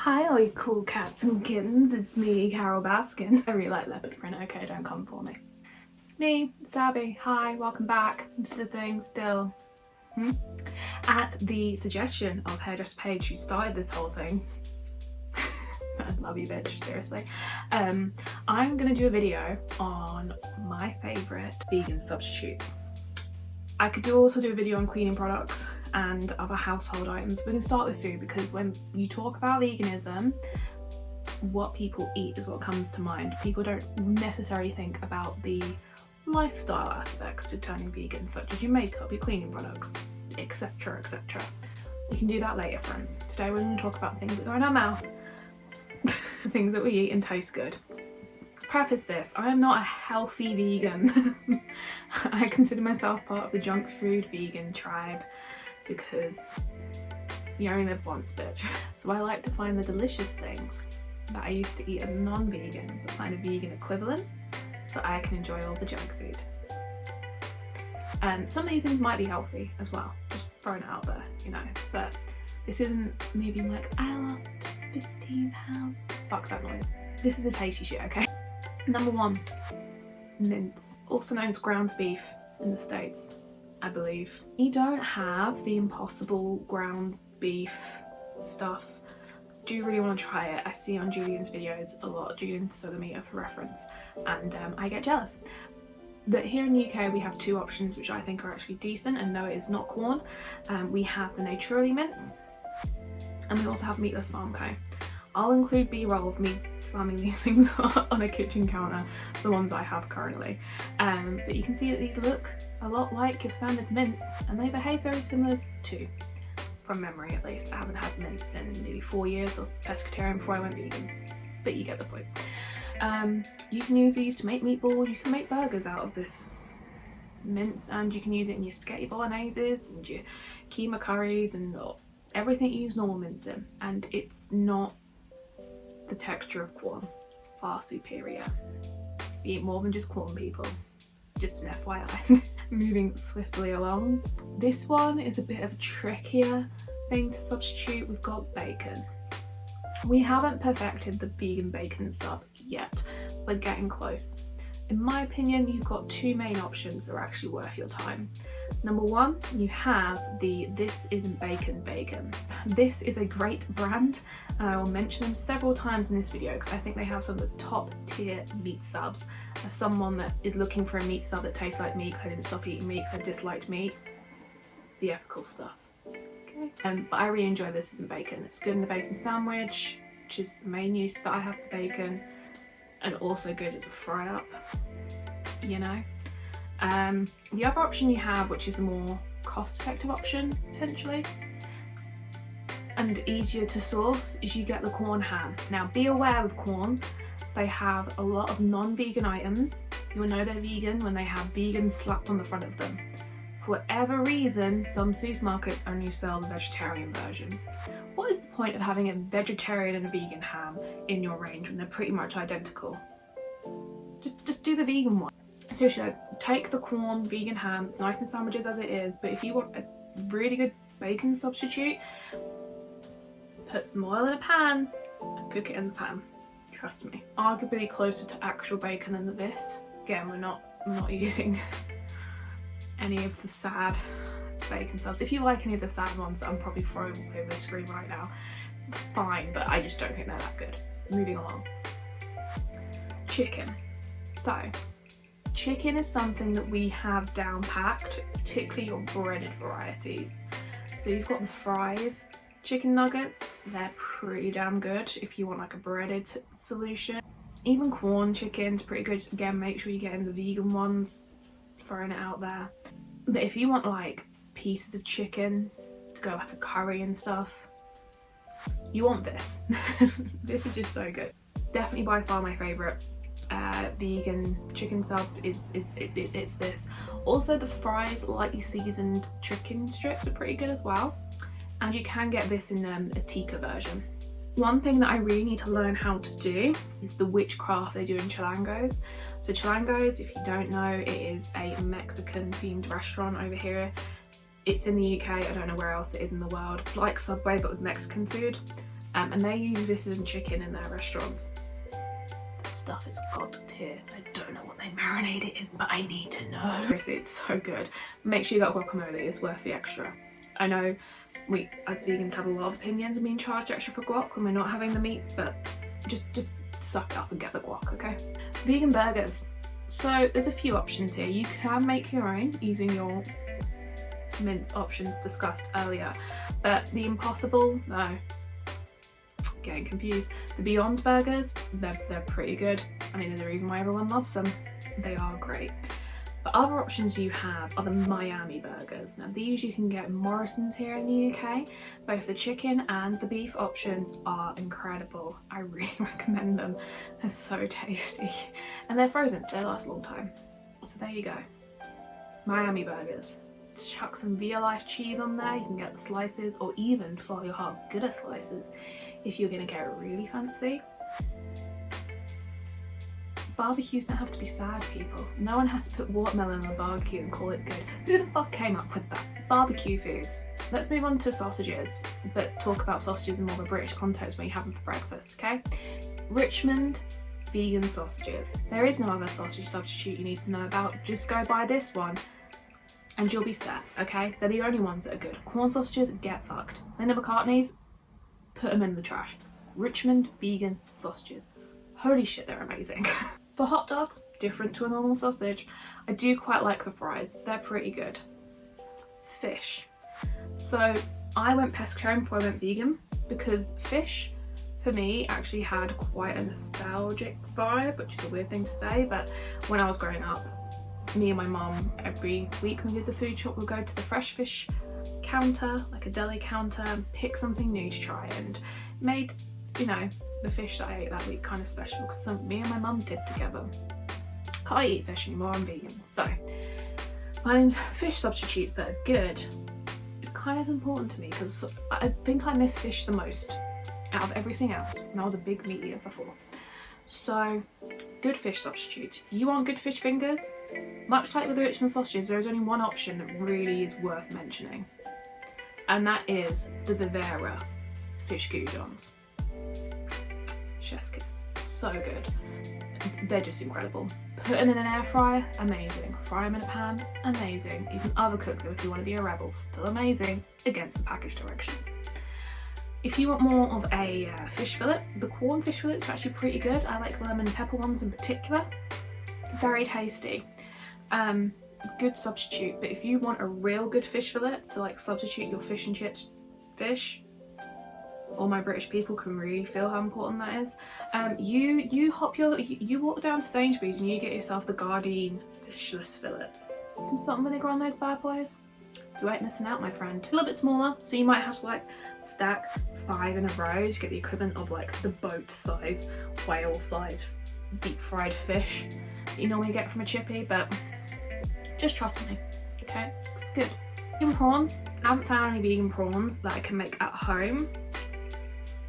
Hi all you cool cats and kittens, it's me, Carol Baskin. I really like leopard print, okay, don't come for me. It's me, it's Abby. Hi, welcome back. This is a thing still. At the suggestion of Hairdresser Paige, who started this whole thing. I love you bitch, seriously. I'm gonna do a video on my favourite vegan substitutes. I could also do a video on cleaning products and other household items. We can start with food because when you talk about veganism, what people eat is what comes to mind. People don't necessarily think about the lifestyle aspects to turning vegan, such as your makeup, your cleaning products, etc, etc. We can do that later, friends. Today we're going to talk about things that go in our mouth, things that we eat and taste good. Preface this, I am not a healthy vegan. I consider myself part of the junk food vegan tribe because you only live once, bitch. So I like to find the delicious things that I used to eat as a non-vegan, but find a vegan equivalent so I can enjoy all the junk food. Some of these things might be healthy as well, just throwing it out there, you know, but this isn't me being like, I lost 15 pounds. Fuck that noise. This is the tasty shit, okay? Number one, mince, also known as ground beef in the States, I believe. You don't have the Impossible ground beef stuff. Do you really want to try it? I see on Julian's videos a lot, Julian's Sogometer for reference, and I get jealous. But here in the UK we have two options which I think are actually decent, and no, it is not Quorn. We have the Naturli Mince, and we also have Meatless Farm Co. I'll include B-roll of me slamming these things on a kitchen counter, the ones I have currently. But you can see that these look a lot like your standard mince, and they behave very similar too, from memory at least. I haven't had mince in nearly 4 years. I was pescatarian before I went vegan, but you get the point. You can use these to make meatballs, you can make burgers out of this mince, and you can use it in your spaghetti bologneses and your keema curries and everything you use normal mince in, and it's not the texture of Quorn. It's far superior. You eat more than just Quorn, people. Just an FYI. Moving swiftly along. This one is a bit of a trickier thing to substitute. We've got bacon. We haven't perfected the vegan bacon sub yet. We're getting close. In my opinion, you've got two main options that are actually worth your time. Number one, you have the This Isn't Bacon bacon. This is a great brand, and I will mention them several times in this video because I think they have some of the top tier meat subs. As someone that is looking for a meat sub that tastes like meat because I didn't stop eating meat because I disliked meat, it's the ethical stuff. Okay. But I really enjoy This Isn't Bacon. It's good in a bacon sandwich, which is the main use that I have for bacon, and also good as a fry up, you know. The other option you have, which is a more cost-effective option potentially and easier to source, is you get the Quorn ham. Now be aware with Quorn, they have a lot of non-vegan items. You'll know they're vegan when they have vegan slapped on the front of them. For whatever reason, some supermarkets only sell the vegetarian versions. What is the point of having a vegetarian and a vegan ham in your range when they're pretty much identical? Just do the vegan one. Seriously, take the Quorn vegan ham. It's nice in sandwiches as it is, but if you want a really good bacon substitute, put some oil in a pan and cook it in the pan. Trust me. Arguably closer to actual bacon than this. Again, I'm not using any of the sad bacon subs. If you like any of the sad ones that I'm probably throwing over the screen right now, fine, but I just don't think they're that good. Moving along. Chicken. So, chicken is something that we have down packed, particularly your breaded varieties. So you've got the fries, chicken nuggets, they're pretty damn good if you want like a breaded solution. Even Quorn chicken's pretty good. Just again, make sure you get in the vegan ones, throwing it out there. But if you want like pieces of chicken to go like a curry and stuff, you want this. This is just so good. Definitely by far my favourite vegan chicken sub it's this. Also the fries, lightly seasoned chicken strips, are pretty good as well, and you can get this in a tikka version. One thing that I really need to learn how to do is the witchcraft they do in Chilangos. So Chilangos, if you don't know, it is a Mexican themed restaurant over here. It's in the UK, I don't know where else it is in the world. It's like Subway but with Mexican food. and they use venison chicken in their restaurants. The stuff is god tier. I don't know what they marinate it in, but I need to know. Seriously, it's so good. Make sure you got guacamole, it's worth the extra. I know we as vegans have a lot of opinions of being charged extra for guac when we're not having the meat, but just suck it up and get the guac, okay? Vegan burgers. So there's a few options here. You can make your own using your mince options discussed earlier, but the Impossible, no, getting confused. The Beyond burgers, they're pretty good. I mean, there's a reason why everyone loves them. They are great. The other options you have are the Miami burgers. Now these you can get in Morrisons here in the UK. Both the chicken and the beef options are incredible. I really recommend them. They're so tasty. And they're frozen, so they last a long time. So there you go. Miami burgers. Just chuck some Violife cheese on there, you can get the slices, or even follow your heart, gooder slices if you're gonna get really fancy. Barbecues don't have to be sad, people. No one has to put watermelon on a barbecue and call it good. Who the fuck came up with that? Barbecue foods. Let's move on to sausages, but talk about sausages in more of a British context when you have them for breakfast, okay? Richmond vegan sausages. There is no other sausage substitute you need to know about. Just go buy this one and you'll be set, okay? They're the only ones that are good. Quorn sausages, get fucked. Linda McCartney's, put them in the trash. Richmond vegan sausages. Holy shit, they're amazing. For hot dogs, different to a normal sausage, I do quite like the fries. They're pretty good. Fish. So I went pescatarian before I went vegan because fish, for me, actually had quite a nostalgic vibe, which is a weird thing to say, but when I was growing up, me and my mum, every week when we did the food shop, we'd go to the fresh fish counter, like a deli counter, and pick something new to try, and made, you know, the fish that I ate that week kind of special because me and my mum did together. Can't eat fish anymore, I'm vegan. So finding fish substitutes that are good is kind of important to me because I think I miss fish the most out of everything else, and I was a big meat eater before. So good fish substitute. You want good fish fingers? Much like with the Richmond sausages, there is only one option that really is worth mentioning, and that is the Vivera fish Goujons. Chef's kiss. So good. They're just incredible. Put them in an air fryer, amazing. Fry them in a pan, amazing. You can overcook them if you want to be a rebel, still amazing, against the package directions. If you want more of a fish fillet, the Quorn fish fillets are actually pretty good. I like the lemon and pepper ones in particular. Very tasty. Good substitute, but if you want a real good fish fillet to like substitute your fish and chips fish, all my British people can really feel how important that is. You walk down to Sainsburys and you get yourself the Gardein Fishless fillets. Some salt and vinegar on those bad boys. You ain't missing out, my friend. A little bit smaller, so you might have to like stack 5 in a row to get the equivalent of like the boat size, whale size deep fried fish that you normally get from a chippy, but just trust me, okay? It's good. Vegan prawns. I haven't found any vegan prawns that I can make at home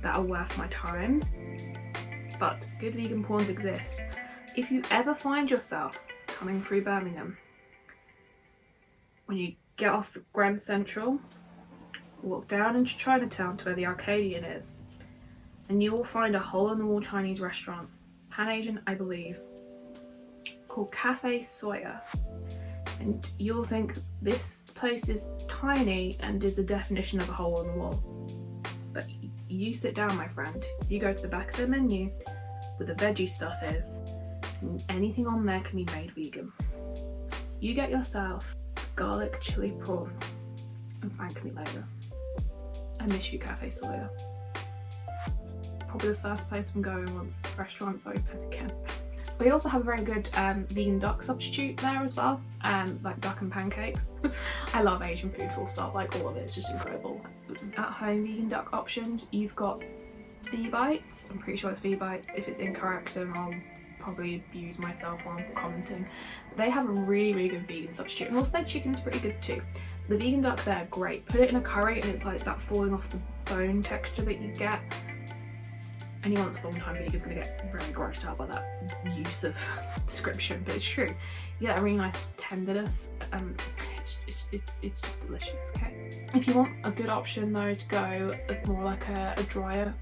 that are worth my time, but good vegan prawns exist. If you ever find yourself coming through Birmingham, when you get off the Grand Central, walk down into Chinatown to where the Arcadian is, and you will find a hole-in-the-wall Chinese restaurant, Pan-Asian I believe, called Cafe Soya, and you'll think this place is tiny and is the definition of a hole in the wall. But you sit down, my friend, you go to the back of the menu where the veggie stuff is, and anything on there can be made vegan. You get yourself garlic chili prawns and thank me later. I miss you, Cafe Soya. It's probably the first place I'm going once restaurants open again. We also have a very good vegan duck substitute there as well, like duck and pancakes. I love Asian food full stop, like all of it, it's just incredible. At home vegan duck options, you've got V-Bites, I'm pretty sure it's V-Bites. If it's incorrect, then I'll probably abuse myself while I'm commenting. They have a really good vegan substitute, and also their chicken's pretty good too. The vegan duck there, great. Put it in a curry and it's like that falling off the bone texture that you get. Anyone that's a long time vegan is going to get very grossed out by that use of description, but it's true. You get a really nice tenderness. it's just delicious, okay? If you want a good option though to go with more like a drier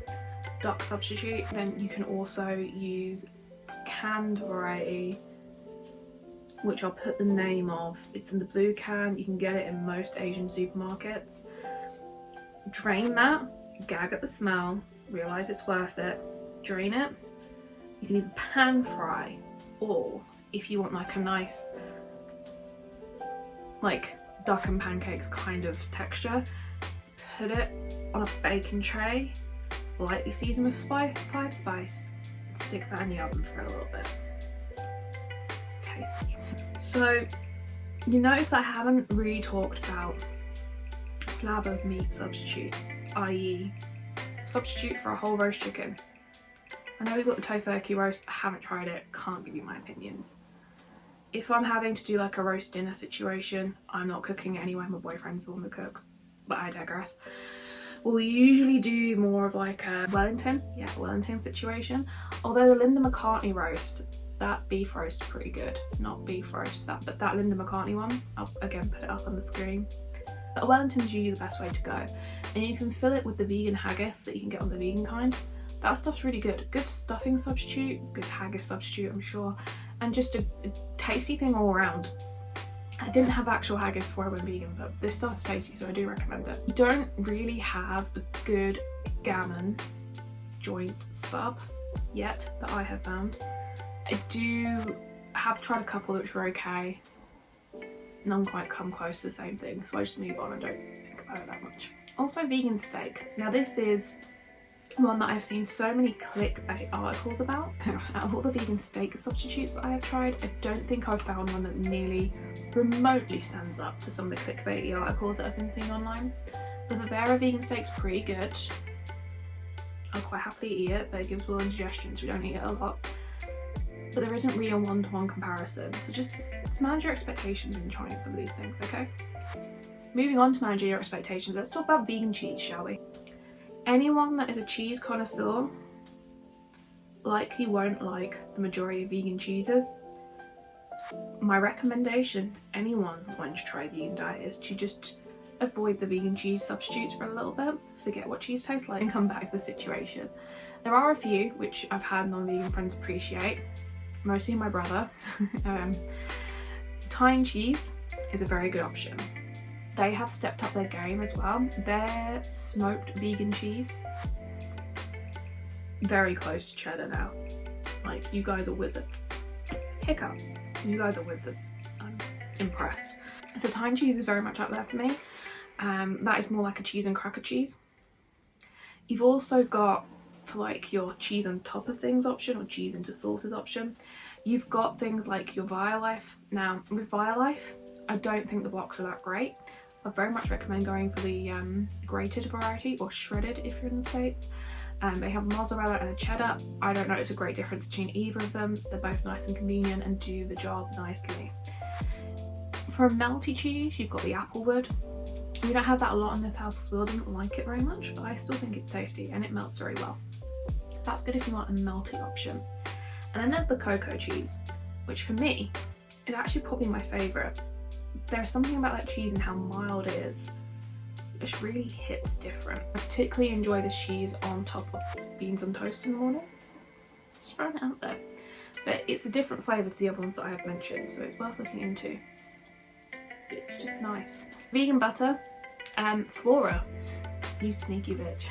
duck substitute, then you can also use canned variety, which I'll put the name of. It's in the blue can. You can get it in most Asian supermarkets. Drain that, gag at the smell, realise it's worth it, drain it. You can either pan fry, or if you want like a nice like duck and pancakes kind of texture, put it on a baking tray, lightly season with 5 spice, and stick that in the oven for a little bit. It's tasty. So you notice I haven't really talked about slab of meat substitutes, i.e. substitute for a whole roast chicken. I know we've got the tofurkey roast, I haven't tried it, can't give you my opinions. If I'm having to do like a roast dinner situation, I'm not cooking it anyway, my boyfriend's the one that cooks, but I digress. We'll usually do more of like a Wellington situation. Although the Linda McCartney roast, that beef roast is pretty good. Not beef roast, but that Linda McCartney one, I'll again put it up on the screen. But a Wellington's usually the best way to go. And you can fill it with the vegan haggis that you can get on the vegan kind. That stuff's really good. Good stuffing substitute, good haggis substitute, I'm sure. And just a tasty thing all around. I didn't have actual haggis before I went vegan, but this stuff's tasty, so I do recommend it. You don't really have a good gammon joint sub yet that I have found. I do have tried a couple which were okay. None quite come close to the same thing, so I just move on and don't think about it that much. Also vegan steak. Now this is one that I've seen so many clickbait articles about. Out of all the vegan steak substitutes that I have tried, I don't think I've found one that nearly remotely stands up to some of the clickbaity articles that I've been seeing online. The Vivera vegan steak's pretty good. I'll quite happily eat it, but it gives Will indigestion, so we don't eat it a lot. But there isn't really a one-to-one comparison, so just manage your expectations when trying some of these things, okay? Moving on to managing your expectations, let's talk about vegan cheese, shall we? Anyone that is a cheese connoisseur likely won't like the majority of vegan cheeses. My recommendation to anyone wanting to try a vegan diet is to just avoid the vegan cheese substitutes for a little bit, forget what cheese tastes like, and come back to the situation. There are a few which I've had non-vegan friends appreciate, mostly my brother. Thai cheese is a very good option. They have stepped up their game as well. Their smoked vegan cheese, very close to cheddar now. Like, you guys are wizards. Hiccup, you guys are wizards. I'm impressed. So Thai cheese is very much up there for me. That is more like a cheese and cracker cheese. You've also got, for like your cheese on top of things option, or cheese into sauces option, you've got things like your Violife. Now with Violife, I don't think the blocks are that great. I very much recommend going for the grated variety, or shredded if you're in the States. They have mozzarella and a cheddar. I don't notice a great difference between either of them. They're both nice and convenient and do the job nicely. For a melty cheese, you've got the applewood. We don't have that a lot in this house because Will doesn't like it very much, but I still think it's tasty and it melts very well. So that's good if you want a melty option. And then there's the cocoa cheese, which for me is actually probably my favourite. There's something about that cheese and how mild it is which really hits different. I particularly enjoy this cheese on top of beans on toast in the morning. Just throwing it out there. But it's a different flavour to the other ones that I have mentioned, so it's worth looking into. It's just nice. Vegan butter, Flora, you sneaky bitch.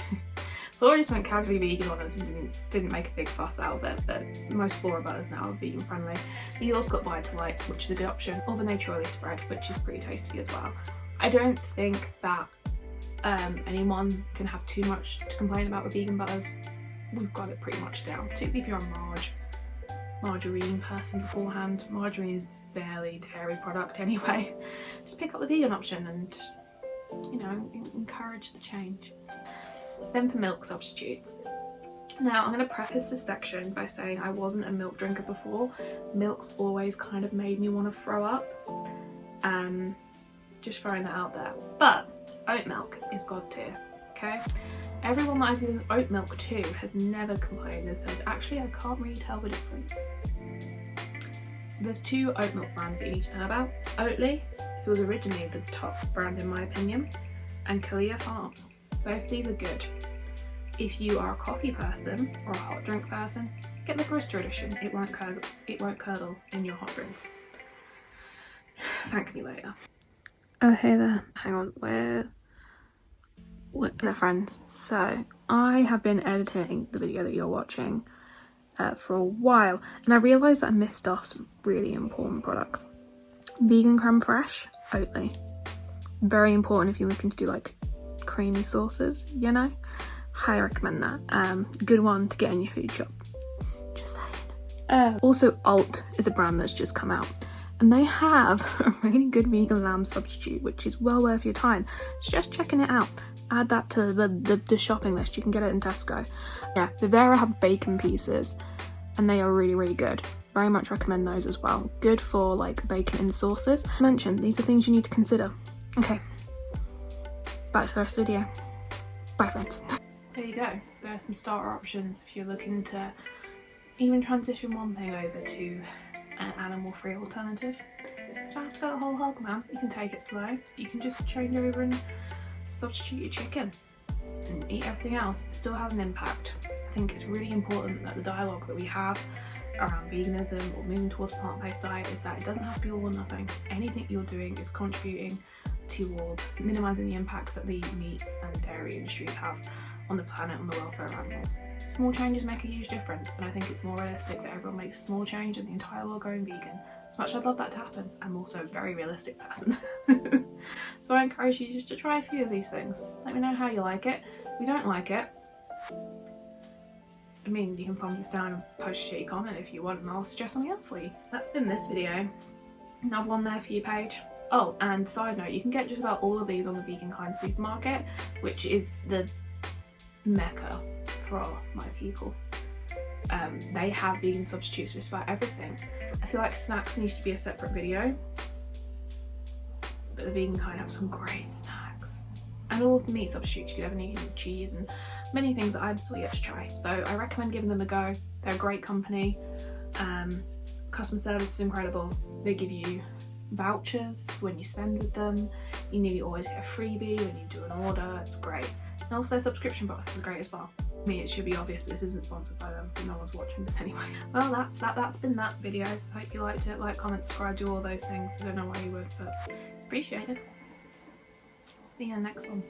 Flora just went casually vegan on us and didn't make a big fuss out of it, but most Flora butters now are vegan friendly. You also got Violife, which is a good option, or the Naturli spread, which is pretty tasty as well. I don't think that anyone can have too much to complain about with vegan butters. We've got it pretty much down, particularly if you're a margarine person beforehand. Margarine is barely a dairy product anyway. Just pick up the vegan option and, you know, encourage the change. Then for milk substitutes. Now I'm going to preface this section by saying I wasn't a milk drinker before. Milk's always kind of made me want to throw up. Just throwing that out there. But oat milk is god tier, okay? Everyone that I've given oat milk to has never complained and said, actually I can't really tell the difference. There's two oat milk brands that you need to know about. Oatly who was originally the top brand in my opinion, and Kalia Farms. Both of these are good. If you are a coffee person or a hot drink person, get the barista edition. It won't curdle in your hot drinks. Thank me later. Oh hey there, hang on, we're friends. So I have been editing the video that you're watching for a while, and I realised that I missed off some really important products. Vegan creme fraiche, Oatly. Very important if you're looking to do like creamy sauces, you know? Highly recommend that. Good one to get in your food shop. Just saying. Also, Alt is a brand that's just come out, and they have a really good vegan lamb substitute, which is well worth your time. It's just checking it out. Add that to the shopping list. You can get it in Tesco. Yeah, Vivera have bacon pieces, and they are really, really good. Very much recommend those as well. Good for like bacon in sauces. I mentioned these are things you need to consider. Okay, back to the rest of the video. Bye friends. There you go. There are some starter options if you're looking to even transition one thing over to an animal-free alternative. You don't have to go the whole hog, man. You can take it slow. You can just change over and substitute your chicken and eat everything else. It still has an impact. I think it's really important that the dialogue that we have around veganism or moving towards a plant-based diet is that it doesn't have to be all or nothing. Anything you're doing is contributing toward minimising the impacts that the meat and dairy industries have on the planet and the welfare of animals. Small changes make a huge difference, and I think it's more realistic that everyone makes a small change and the entire world going vegan. As much as I'd love that to happen, I'm also a very realistic person. So I encourage you just to try a few of these things. Let me know how you like it. If you don't like it, I mean, you can thumbs this down and post a shitty comment if you want, and I'll suggest something else for you. That's been this video. Another one there for your page. Oh, and side note, you can get just about all of these on the Vegan Kind supermarket, which is the mecca for my people. They have vegan substitutes for just about everything. I feel like snacks needs to be a separate video, but the Vegan Kind have some great snacks. And all of the meat substitutes you could ever need, and cheese and many things that I'm still yet to try. So I recommend giving them a go. They're a great company. Customer service is incredible. They give you vouchers when you spend with them. You nearly always get a freebie when you do an order. It's great. And also subscription box is great as well. I mean, it should be obvious, but this isn't sponsored by them. No one's watching this anyway. Well, that's been that video. I hope you liked it. Like, comment, subscribe, do all those things. I don't know why you would, but it's appreciated. See you in the next one.